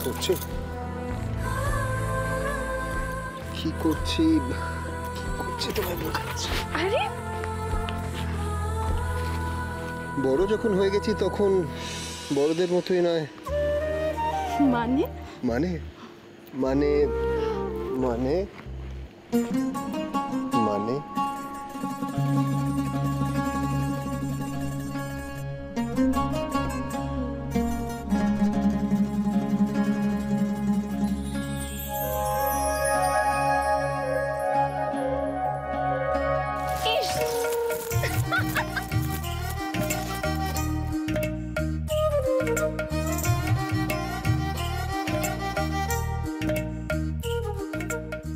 করছি কি করছি তোমায় বোঝাচ্ছি। আরে বড় যখন হয়ে গেছি তখন বড়দের মতোই নয়। মানে মানে মানে মানে মানে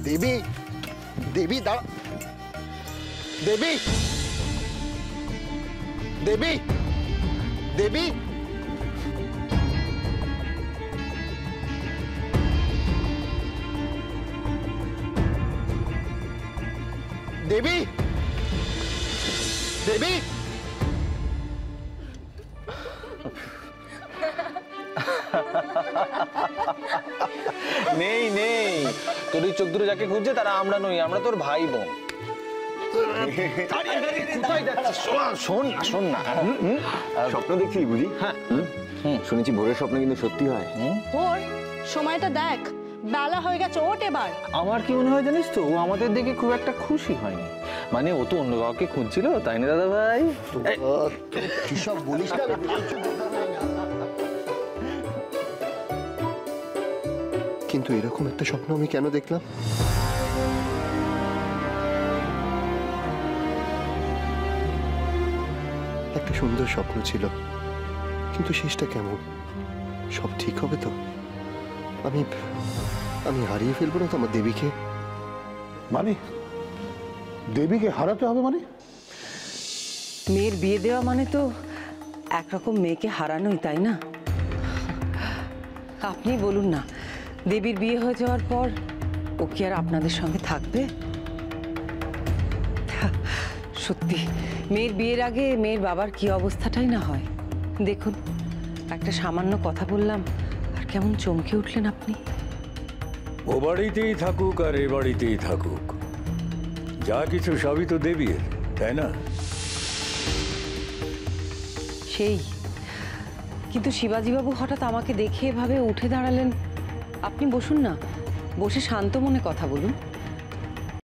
দেবী দেবী দাঁড়া দেবী দেবী দেবী দেবী দেবী নেই নেই, তোর এই চোখ দুটো যাকে খুঁজছে তারা আমরা নই, আমরা তোর ভাই বোন। কোথায় যাচ্ছিস? শোন না শোন না, স্বপ্ন দেখছিলি বুঝি? হ্যাঁ শুনেছি ভোরের স্বপ্ন কিন্তু সত্যি হয়। ওর সময়টা দেখ, বেলা হয়ে গেছে, ওঠ এবার। আমার কি মনে হয় জানিস তো, ও আমাদের দেখে খুব একটা খুশি হয়নি। মানে ও তো অন্য কাউকে খুঁজছিল, তাই না দাদা ভাই? কিসব বলিস না, কিন্তু এরকম একটা স্বপ্ন আমি কেন দেখলাম? একটা সুন্দর স্বপ্ন ছিল, কিন্তু শেষটা কেমন? সব ঠিক হবে তো? আমি আমি হারিয়ে ফেলবো না তো আমার দেবীকে? মানে দেবীকে হারাতে হবে মানে? মেয়ের বিয়ে দেওয়া মানে তো একরকম মেয়েকে হারানোই, তাই না? আপনি বলুন না, দেবীর বিয়ে হয়ে যাওয়ার পর ও কি আর আপনাদের সঙ্গে থাকবে? সত্যি মেয়ের বিয়ের আগে মেয়ের বাবার কি অবস্থাটাই না হয়। দেখুন, একটা সামান্য কথা বললাম আর কেমন চমকে উঠলেন আপনি। ও বাড়িতেই থাকুক আর এ বাড়িতেই থাকুক, যা কিছু সবই তো দেবীর, তাই না? সেই কিন্তু শিবাজীবাবু হঠাৎ আমাকে দেখে এভাবে উঠে দাঁড়ালেন। আপনি বসুন না, বসে শান্ত মনে কথা বলুন।